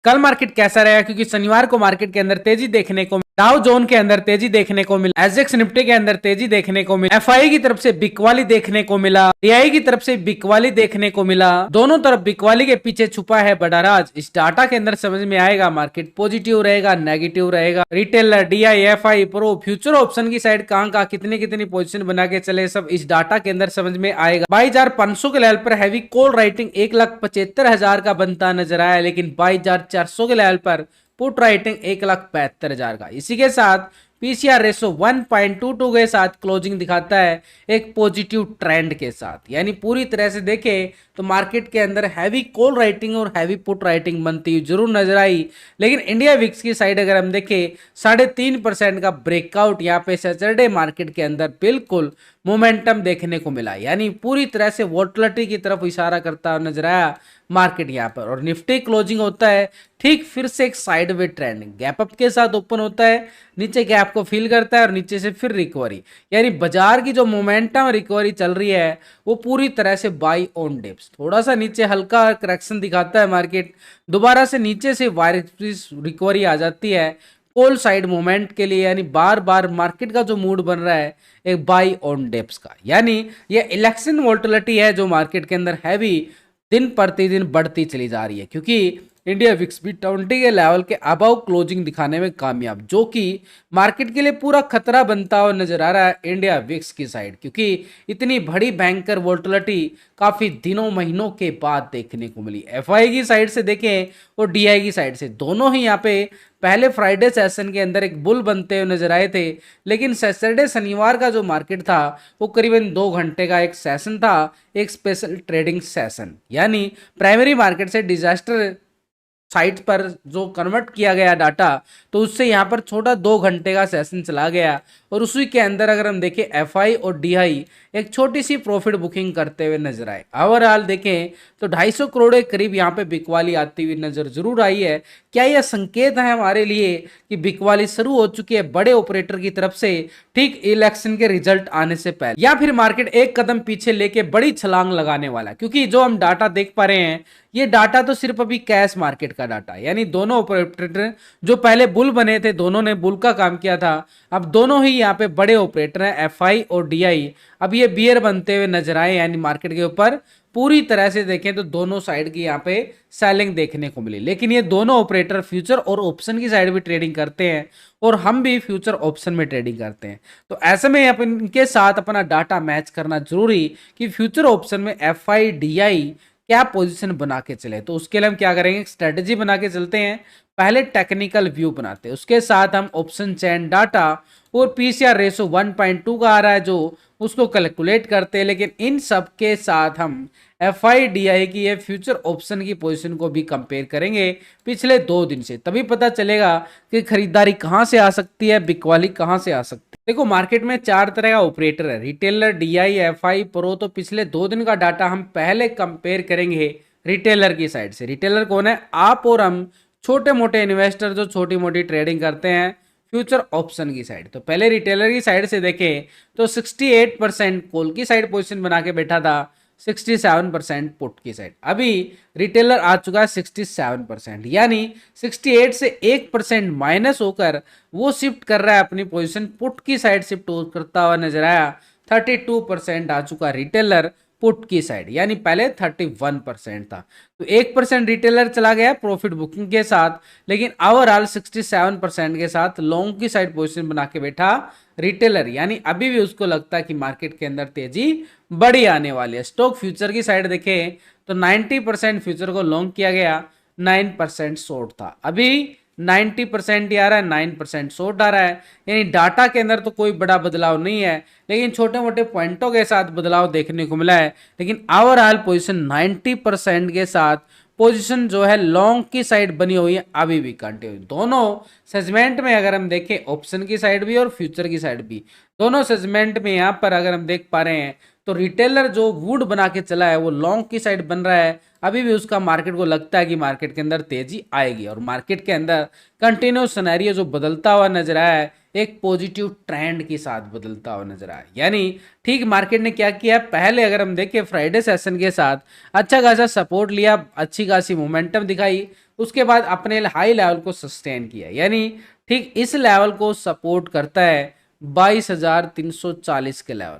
कल मार्केट कैसा रहेगा, क्योंकि शनिवार को मार्केट के अंदर तेजी देखने को, डाउ जोन के अंदर तेजी देखने को मिला, एसजेक्स निफ्टी के अंदर तेजी देखने को मिला, एफआई की तरफ से बिकवाली देखने को मिला, डीआई की तरफ से बिकवाली देखने को मिला। दोनों तरफ बिकवाली के पीछे छुपा है बड़ा राज। इस डाटा के अंदर समझ में आएगा मार्केट पॉजिटिव रहेगा, नेगेटिव रहेगा, retailer, DI, FI, pro, future option की साइड कहां कितनी कितनी पोजीशन बना के चले, सब इस डाटा के अंदर समझ में आएगा। 22,500 के लेवल पर हैवी कॉल राइटिंग 1,75,000 का बनता नजर आया, लेकिन 22,400 के लेवल पर पुट राइटिंग 1,72,000 का। इसी के साथ पीसीआर रेशो 1.22 के साथ क्लोजिंग दिखाता है एक पॉजिटिव ट्रेंड के साथ। यानी पूरी तरह से देखें तो मार्केट के अंदर हैवी कॉल राइटिंग और हैवी पुट राइटिंग बनती हुई जरूर नजर आई, लेकिन इंडिया विक्स की साइड अगर हम देखें 3.5% का ब्रेकआउट यहाँ पे सैटरडे मार्केट के अंदर बिल्कुल मोमेंटम देखने को मिला। यानी पूरी तरह से वोलेटिलिटी की तरफ इशारा करता हुआ नजर आया मार्केट यहाँ पर। और निफ्टी क्लोजिंग होता है ठीक फिर से एक साइडवे ट्रेंड गैप अप के साथ ओपन होता है, नीचे गैप को फिल करता है और नीचे से फिर रिकवरी। यानी बाजार की जो मोमेंटम रिकवरी चल रही है वो पूरी तरह से बाई ऑन डिप्स। थोड़ा सा नीचे हल्का करेक्शन दिखाता है मार्केट, दोबारा से नीचे से वापस रिकवरी आ जाती है कॉल साइड मूवमेंट के लिए। यानी बार बार मार्केट का जो मूड बन रहा है एक बाई ऑन डिप्स का। यानी ये इलेक्शन वोलेटिलिटी है जो मार्केट के अंदर हैवी दिन प्रतिदिन बढ़ती चली जा रही है, क्योंकि इंडिया विक्स भी 20 के लेवल के अबाउ क्लोजिंग दिखाने में कामयाब, जो कि मार्केट के लिए पूरा खतरा बनता हुआ नजर आ रहा है इंडिया विक्स की साइड, क्योंकि इतनी बड़ी भयंकर वोलेटिलिटी काफी दिनों महीनों के बाद देखने को मिली। एफआई की साइड से देखें और डीआई की साइड से, दोनों ही यहाँ पे पहले फ्राइडे सेशन के अंदर एक बुल बनते हुए नजर आए थे, लेकिन सैटरडे शनिवार का जो मार्केट था वो करीबन 2 घंटे का एक सेशन था, एक स्पेशल ट्रेडिंग सेशन। यानी प्राइमरी मार्केट से डिजास्टर साइट पर जो कन्वर्ट किया गया डाटा, तो उससे यहाँ पर छोटा 2 घंटे का सेशन चला गया और उसी के अंदर अगर हम देखें एफआई और डीआई एक छोटी सी प्रॉफिट बुकिंग करते हुए नजर आए। ओवरऑल देखें तो 250 करोड़ के करीब यहाँ पे बिकवाली आती हुई नजर जरूर आई है। क्या यह संकेत है हमारे लिए कि बिकवाली शुरू हो चुकी है बड़े ऑपरेटर की तरफ से ठीक इलेक्शन के रिजल्ट आने से पहले, या फिर मार्केट एक कदम पीछे लेके बड़ी छलांग लगाने वाला? क्योंकि जो हम डाटा देख पा रहे हैं ये डाटा तो सिर्फ अभी कैश मार्केट का डाटा है। यानी दोनों ऑपरेटर जो पहले बुल बने थे, दोनों ने बुल का काम किया था, अब दोनों ही यहाँ पे बड़े ऑपरेटर हैं एफआई और डीआई, अब ये बियर बनते हुए नजर आए। यानी मार्केट के ऊपर पूरी तरह से देखें तो दोनों साइड की यहाँ पे सेलिंग देखने को मिली, लेकिन ये दोनों ऑपरेटर फ्यूचर और ऑप्शन की साइड भी ट्रेडिंग करते हैं और हम भी फ्यूचर ऑप्शन में ट्रेडिंग करते हैं। तो ऐसे में अपन इनके साथ अपना डाटा मैच करना जरूरी कि फ्यूचर ऑप्शन में एफआई डीआई क्या पोजीशन बना के चले। तो उसके लिए हम क्या करेंगे, स्ट्रेटेजी बना के चलते हैं। पहले टेक्निकल व्यू बनाते हैं, उसके साथ हम ऑप्शन चैन डाटा और पीसीआर रेशो 1.2 का आ रहा है जो उसको कैलकुलेट करते हैं। लेकिन इन सब के साथ हम एफआई डीआई की ये फ्यूचर ऑप्शन की पोजीशन को भी कंपेयर करेंगे पिछले 2 दिन से, तभी पता चलेगा कि खरीदारी कहां से आ सकती है, बिकवाली कहां से आ सकती है। देखो मार्केट में 4 तरह का ऑपरेटर है, रिटेलर, डीआई, एफआई, प्रो। तो पिछले 2 दिन का डाटा हम पहले कंपेयर करेंगे रिटेलर की साइड से। रिटेलर कौन है? आप और हम, छोटे मोटे इन्वेस्टर जो छोटी मोटी ट्रेडिंग करते हैं फ्यूचर ऑप्शन की साइड। तो पहले रिटेलर की साइड से देखें तो 68% कॉल की साइड पोजीशन बना के बैठा था, 67% पुट की साइड। अभी रिटेलर आ चुका है 67%, यानी 68 से 1% माइनस होकर वो शिफ्ट कर रहा है अपनी पोजीशन पुट की साइड शिफ्ट करता हुआ नजर आया। 32% आ चुका रिटेलर पुट की साइड, यानी पहले 31% था। तो 1% रिटेलर चला गया प्रॉफिट बुकिंग के साथ, लेकिन ओवरऑल 67% के साथ लॉन्ग की साइड पोजीशन बना के बैठा रिटेलर। यानी अभी भी उसको लगता है कि मार्केट के अंदर तेजी बड़ी आने वाली है। स्टॉक फ्यूचर की साइड देखें तो 90% फ्यूचर को लॉन्ग किया गया, 9% शॉर्ट था। अभी 90% ही आ रहा है, 9% शॉर्ट आ रहा है। यानी डाटा के अंदर तो कोई बड़ा बदलाव नहीं है, लेकिन छोटे मोटे पॉइंटों के साथ बदलाव देखने को मिला है। लेकिन ओवरऑल पोजीशन 90% के साथ पोजीशन जो है लॉन्ग की साइड बनी हुई है अभी भी कंटिन्यू। दोनों सेगमेंट में अगर हम देखें ऑप्शन की साइड भी और फ्यूचर की साइड भी, दोनों सेगमेंट में यहाँ पर अगर हम देख पा रहे हैं तो रिटेलर जो वुड बना के चला है वो लॉन्ग की साइड बन रहा है, अभी भी उसका मार्केट को लगता है कि मार्केट के अंदर तेजी आएगी और मार्केट के अंदर कंटिन्यूस सिनेरियो जो बदलता हुआ नजर आया है एक पॉजिटिव ट्रेंड के साथ बदलता हुआ नजर आया। यानी ठीक मार्केट ने क्या किया, पहले अगर हम देखें फ्राइडे सेशन के साथ अच्छा खासा सपोर्ट लिया, अच्छी खासी मोमेंटम दिखाई, उसके बाद अपने हाई लेवल को सस्टेन किया। यानी ठीक इस लेवल को सपोर्ट करता है 22,340 के लेवल।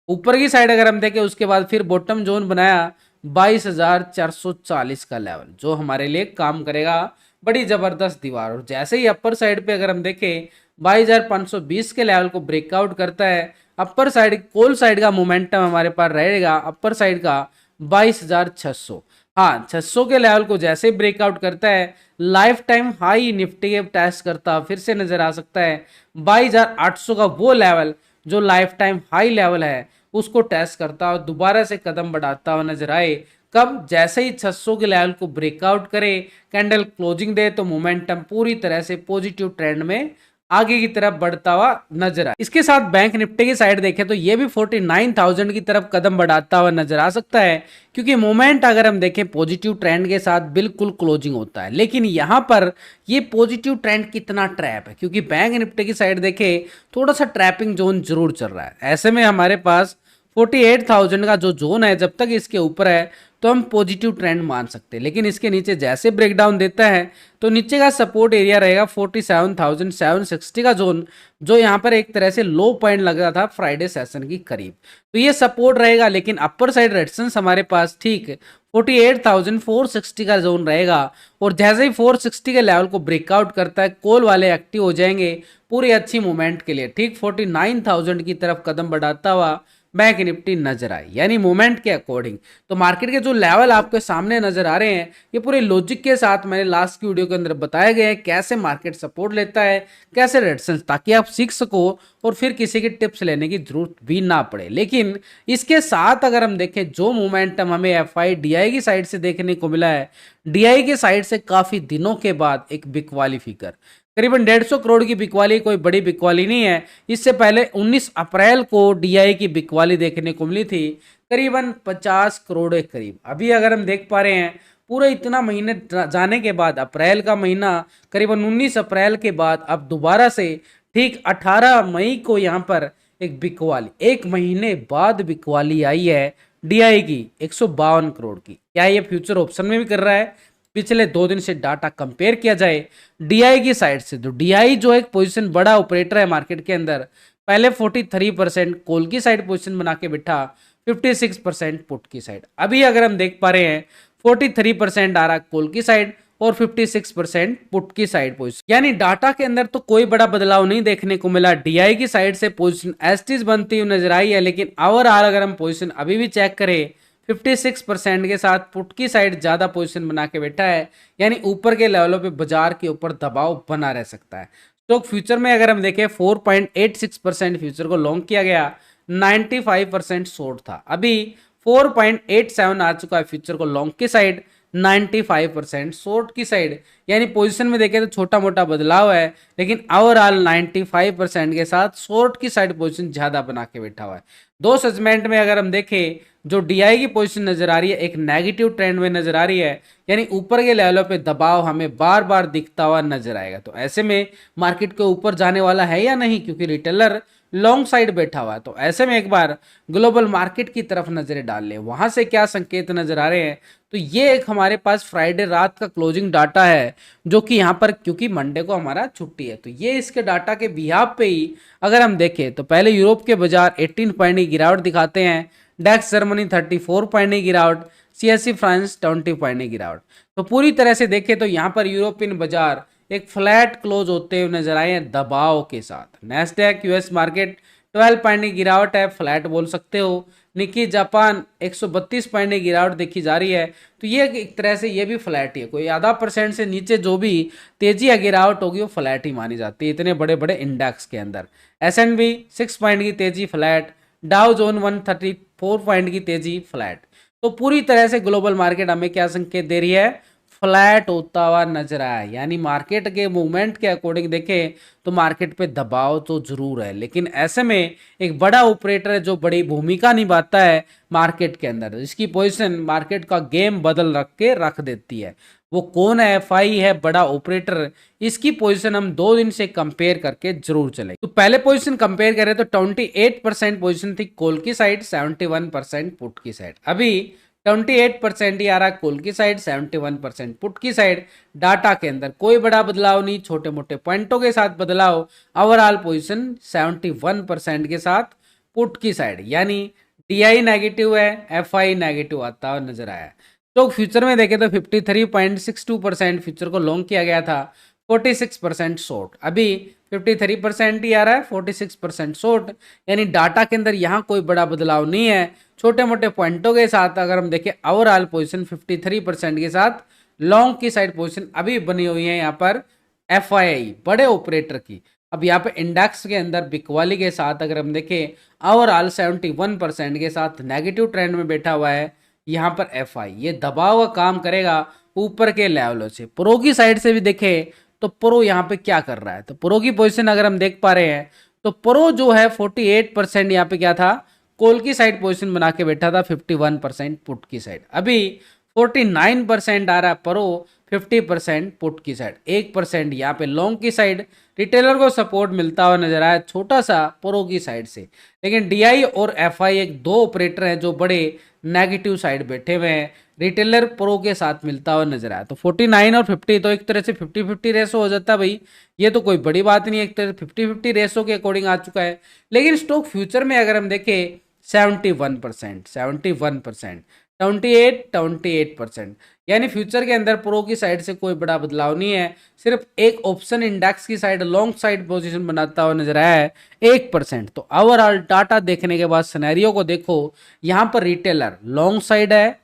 ऊपर की साइड अगर हम देखें उसके बाद फिर बॉटम जोन बनाया 22,440 का लेवल, जो हमारे लिए काम करेगा बड़ी जबरदस्त दीवार। और जैसे ही अपर साइड पे अगर हम देखें 22,520 के लेवल को ब्रेकआउट करता है, अपर साइड कॉल साइड का मोमेंटम हमारे पास रहेगा अपर साइड का 22,600। हाँ, 600 के लेवल को जैसे ही ब्रेकआउट करता है लाइफ टाइम हाई निफ्टी के टेस्ट करता फिर से नजर आ सकता है 22,800 का वो लेवल जो लाइफ टाइम हाई लेवल है उसको टेस्ट करता और दोबारा से कदम बढ़ाता हुआ नजर आए। कब? जैसे ही 600 के लेवल को ब्रेकआउट करे, कैंडल क्लोजिंग दे, तो मोमेंटम पूरी तरह से पॉजिटिव ट्रेंड में आगे की तरफ बढ़ता हुआ नजर आए। इसके साथ बैंक निफ्टी की साइड देखें तो ये भी 49,000 की तरफ कदम बढ़ाता हुआ नजर आ सकता है, क्योंकि मोमेंट अगर हम देखें पॉजिटिव ट्रेंड के साथ बिल्कुल क्लोजिंग होता है। लेकिन यहां पर ये पॉजिटिव ट्रेंड कितना ट्रैप है, क्योंकि बैंक निफ्टी की साइड देखें थोड़ा सा ट्रैपिंग जोन जरूर चल रहा है। ऐसे में हमारे पास 48,000 का जो जोन है जब तक इसके ऊपर है तो हम पॉजिटिव ट्रेंड मान सकते हैं, लेकिन इसके नीचे जैसे ब्रेकडाउन देता है तो नीचे का सपोर्ट एरिया रहेगा 47,760 का जोन, जो यहाँ पर एक तरह से लो पॉइंट लग रहा था फ्राइडे सेशन की करीब। तो ये सपोर्ट रहेगा, लेकिन अपर साइड रेजिस्टेंस हमारे पास ठीक 48,460 का जोन रहेगा। और जैसे ही 460 के लेवल को ब्रेकआउट करता है कॉल वाले एक्टिव हो जाएंगे पूरी अच्छी मूवमेंट के लिए। ठीक 49,000 की तरफ कदम बढ़ाता हुआ बैंक निफ्टी नजर आए। यानी मूवमेंट के अकॉर्डिंग तो मार्केट के जो लेवल आपके सामने नजर आ रहे हैं ये पूरे लॉजिक के साथ मैंने लास्ट की वीडियो के अंदर बताए गए हैं, कैसे मार्केट सपोर्ट लेता है, कैसे रेजिस्टेंस, ताकि आप सीख सको और फिर किसी की टिप्स लेने की जरूरत भी ना पड़े। लेकिन इसके साथ अगर हम देखें जो मोमेंटम हमें एफआई डीआई की साइड से देखने को मिला है, डीआई की साइड से काफी दिनों के बाद एक बिकवाली फिगर करीबन 150 करोड़ की बिकवाली कोई बड़ी बिकवाली नहीं है। इससे पहले 19 अप्रैल को डीआई की बिकवाली देखने को मिली थी करीबन 50 करोड़ के करीब। अभी अगर हम देख पा रहे हैं पूरे इतना महीने जाने के बाद अप्रैल का महीना करीबन 19 अप्रैल के बाद अब दोबारा से ठीक 18 मई को यहाँ पर एक बिकवाली, एक महीने बाद बिकवाली आई है डीआई की 152 करोड़ की। क्या ये फ्यूचर ऑप्शन में भी कर रहा है? पिछले 2 दिन से डाटा कंपेयर किया जाए डीआई की साइड से, तो डीआई जो एक पोजीशन बड़ा ऑपरेटर है मार्केट के अंदर, पहले 43% कॉल की साइड पोजीशन बना के बिठा, 56% पुट की साइड। अभी अगर हम देख पा रहे हैं 43% आ रहा कॉल की साइड और 56% पुट की साइड पोजीशन। यानी डाटा के अंदर तो कोई बड़ा बदलाव नहीं देखने को मिला, डीआई की साइड से पोजीशन एस्टीज बनती हुई नजर आई है। लेकिन ओवरऑल अगर हम पोजीशन अभी भी चेक करें 56% के साथ पुट की साइड ज्यादा पोजीशन बना के बैठा है, यानी ऊपर के लेवलों पे बाजार के ऊपर दबाव बना रह सकता है। स्टॉक फ्यूचर में अगर हम देखें 4.86% फ्यूचर को लॉन्ग किया गया, 95% शॉर्ट था। अभी 4.87 आ चुका है फ्यूचर को लॉन्ग की साइड, 95% शॉर्ट की साइड। यानी पोजीशन में देखें तो छोटा मोटा बदलाव है, लेकिन ओवरऑल 95% के साथ शॉर्ट की साइड पोजीशन ज्यादा बना के बैठा हुआ है। दो सेगमेंट में अगर हम देखें जो डीआई की पोजीशन नजर आ रही है एक नेगेटिव ट्रेंड में नजर आ रही है, यानी ऊपर के लेवलों पे दबाव हमें बार बार दिखता हुआ नजर आएगा। तो ऐसे में मार्केट के ऊपर जाने वाला है या नहीं, क्योंकि रिटेलर लॉन्ग साइड बैठा हुआ है। तो ऐसे में एक बार ग्लोबल मार्केट की तरफ नजरें डाल लें, वहां से क्या संकेत नजर आ रहे हैं। तो ये एक हमारे पास फ्राइडे रात का क्लोजिंग डाटा है, जो कि यहाँ पर क्योंकि मंडे को हमारा छुट्टी है, तो ये इसके डाटा के बिहाफ पे ही अगर हम देखें तो पहले यूरोप के बाजार 18 पॉइंट की गिरावट दिखाते हैं, डेक्स जर्मनी 34 पॉइंट की गिरावट, सीएससी फ्रांस 20 पॉइंट की गिरावट। तो पूरी तरह से देखें तो यहाँ पर यूरोपियन बाजार एक फ्लैट क्लोज होते हुए नजर आए हैं दबाव के साथ। नेस्डैक यूएस मार्केट 12 पॉइंट की गिरावट है, फ्लैट बोल सकते हो। निकी जापान 132 पॉइंट की गिरावट देखी जा रही है, तो ये एक तरह से ये भी फ्लैट ही है। कोई आधा % से नीचे जो भी तेजी या गिरावट होगी वो फ्लैट ही मानी जाती है इतने बड़े बड़े इंडेक्स के अंदर। एसएनबी 6 पॉइंट की तेजी फ्लैट, डाउ जोन 134 पॉइंट की तेजी फ्लैट। तो पूरी तरह से ग्लोबल मार्केट हमें क्या संकेत दे रही है, फ्लैट होता हुआ नजर आया, यानी मार्केट के मूवमेंट के अकॉर्डिंग देखें तो मार्केट पे दबाव तो जरूर है, लेकिन ऐसे में एक बड़ा ऑपरेटर है जो बड़ी भूमिका निभाता है मार्केट के अंदर, इसकी पोजीशन मार्केट का गेम बदल रख देती है। वो कौन है? एफआई है बड़ा ऑपरेटर। इसकी पोजीशन हम 2 दिन से कंपेयर करके जरूर चले। तो पहले पोजीशन कंपेयर करें तो 28% पोजीशन थी कॉल की साइड, 71% पुट की साइड। अभी 28% ही आ रहा है कॉल की साइड, 71% पुट की साइड। डाटा के अंदर कोई बड़ा बदलाव नहीं, छोटे मोटे पॉइंटों के साथ बदलाव। ओवरऑल पोजीशन 71% के साथ पुट की साइड, यानी डीआई नेगेटिव है, एफआई नेगेटिव आता हुआ नजर आया। तो फ्यूचर में देखें तो 53.62% फ्यूचर को लॉन्ग किया गया था, 46% शॉर्ट। अभी 53% ही आ रहा है, 46% शॉर्ट, यानी डाटा के अंदर यहाँ कोई बड़ा बदलाव नहीं है। छोटे मोटे पॉइंटों के साथ अगर हम देखें ओवरऑल पोजीशन 53% के साथ लॉन्ग की साइड पोजीशन अभी बनी हुई है यहाँ पर एफआईआई बड़े ऑपरेटर की। अब यहाँ पे इंडेक्स के अंदर बिकवाली के साथ अगर हम देखें ओवरऑल 71% के साथ नेगेटिव ट्रेंड में बैठा हुआ है यहाँ पर एफआई। ये दबाव का काम करेगा ऊपर के लेवलों से। प्रो की साइड से भी देखें तो प्रो यहाँ पे क्या कर रहा है, तो प्रो की पोजीशन अगर हम देख पा रहे हैं तो प्रो जो है 48% यहाँ पे क्या था, कॉल की साइड पोजीशन बना के बैठा था, 51% पुट की साइड। अभी 49% आ रहा है प्रो, 50% पुट की साइड, 1% यहाँ पे लॉन्ग की साइड रिटेलर को सपोर्ट मिलता हुआ नजर आया छोटा सा प्रो की साइड से। लेकिन डीआई और एफआई एक दो ऑपरेटर हैं जो बड़े नेगेटिव साइड बैठे हुए हैं, रिटेलर प्रो के साथ मिलता हुआ नजर आया। तो 49 और 50 तो एक तरह से 50-50 रेसो हो जाता है भाई, ये तो कोई बड़ी बात नहीं है, एक तरह से 50-50 रेसो के अकॉर्डिंग आ चुका है। लेकिन स्टॉक फ्यूचर में अगर हम देखें 71%, 71%, 28%, यानी फ्यूचर के अंदर प्रो की साइड से कोई बड़ा बदलाव नहीं है। सिर्फ एक ऑप्शन इंडेक्स की साइड लॉन्ग साइड पोजीशन बनाता हुआ नजर आया है 1%। तो ओवरऑल डाटा देखने के बाद सिनेरियो को देखो, यहाँ पर रिटेलर लॉन्ग साइड है,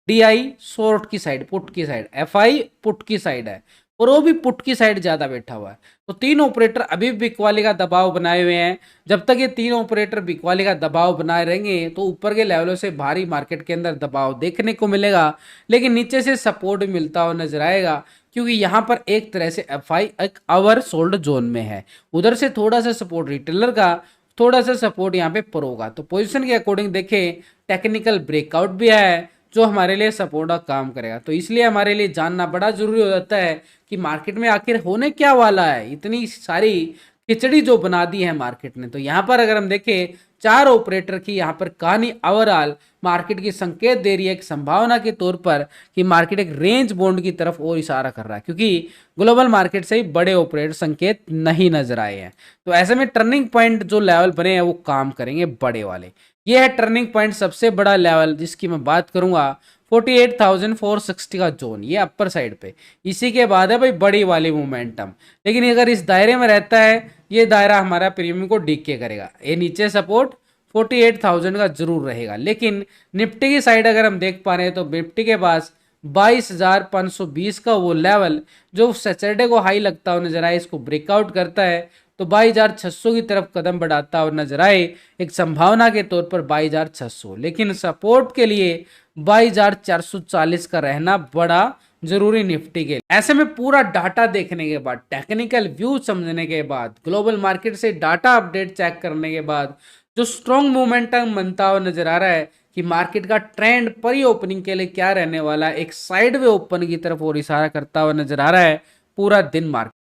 डीआई शॉर्ट की साइड पुट की साइड, एफआई पुट की साइड है, प्रो भी पुट की साइड ज्यादा बैठा हुआ है। तो तीन ऑपरेटर अभी भी बिकवाली का दबाव बनाए हुए हैं। जब तक ये तीन ऑपरेटर बिकवाली का दबाव बनाए रहेंगे तो ऊपर के लेवलों से भारी मार्केट के अंदर दबाव देखने को मिलेगा, लेकिन नीचे से सपोर्ट भी मिलता हुआ नजर आएगा, क्योंकि यहाँ पर एक तरह से एफआई एक ओवर सोल्ड जोन में है। उधर से थोड़ा सा सपोर्ट रिटेलर का, थोड़ा सा सपोर्ट यहाँ पे प्रो का। तो पोजिशन के अकॉर्डिंग देखें टेक्निकल ब्रेकआउट भी है जो हमारे लिए सपोर्ट का काम करेगा। तो इसलिए हमारे लिए जानना बड़ा जरूरी हो जाता है कि मार्केट में आखिर होने क्या वाला है। इतनी सारी खिचड़ी जो बना दी है मार्केट ने, तो यहाँ पर अगर हम देखें चार ऑपरेटर की यहाँ पर कहानी ओवरऑल मार्केट की संकेत दे रही है एक संभावना के तौर पर कि मार्केट एक रेंज बॉन्ड की तरफ और इशारा कर रहा है, क्योंकि ग्लोबल मार्केट से ही बड़े ऑपरेटर संकेत नहीं नजर आए हैं। तो ऐसे में टर्निंग पॉइंट जो लेवल बने हैं वो काम करेंगे बड़े वाले। ये है टर्निंग पॉइंट सबसे बड़ा लेवल जिसकी मैं बात करूंगा 48,460 का जोन, ये अपर साइड पे। इसी के बाद है भाई बड़ी वाली मोमेंटम। लेकिन अगर इस दायरे में रहता है ये दायरा हमारा प्रीमियम को डीके करेगा। ये नीचे सपोर्ट 48,000 का जरूर रहेगा। लेकिन निफ्टी की साइड अगर हम देख पा रहे हैं तो निफ्टी के पास 22,520 का वो लेवल जो सैटरडे को हाई लगता हुआ नजर आए, इसको ब्रेकआउट करता है तो 22,600 की तरफ कदम बढ़ाता हुआ नजर आए एक संभावना के तौर पर 22,600। लेकिन सपोर्ट के लिए 22,440 का रहना बड़ा जरूरी निफ्टी के लिए। ऐसे में पूरा डाटा देखने के बाद, टेक्निकल व्यू समझने के बाद, ग्लोबल मार्केट से डाटा अपडेट चेक करने के बाद जो स्ट्रॉन्ग मोमेंटम बनता हुआ नजर आ रहा है कि मार्केट का ट्रेंड परी ओपनिंग के लिए क्या रहने वाला है, एक साइड वे ओपन की तरफ और इशारा करता हुआ नजर आ रहा है पूरा दिन मार्केट।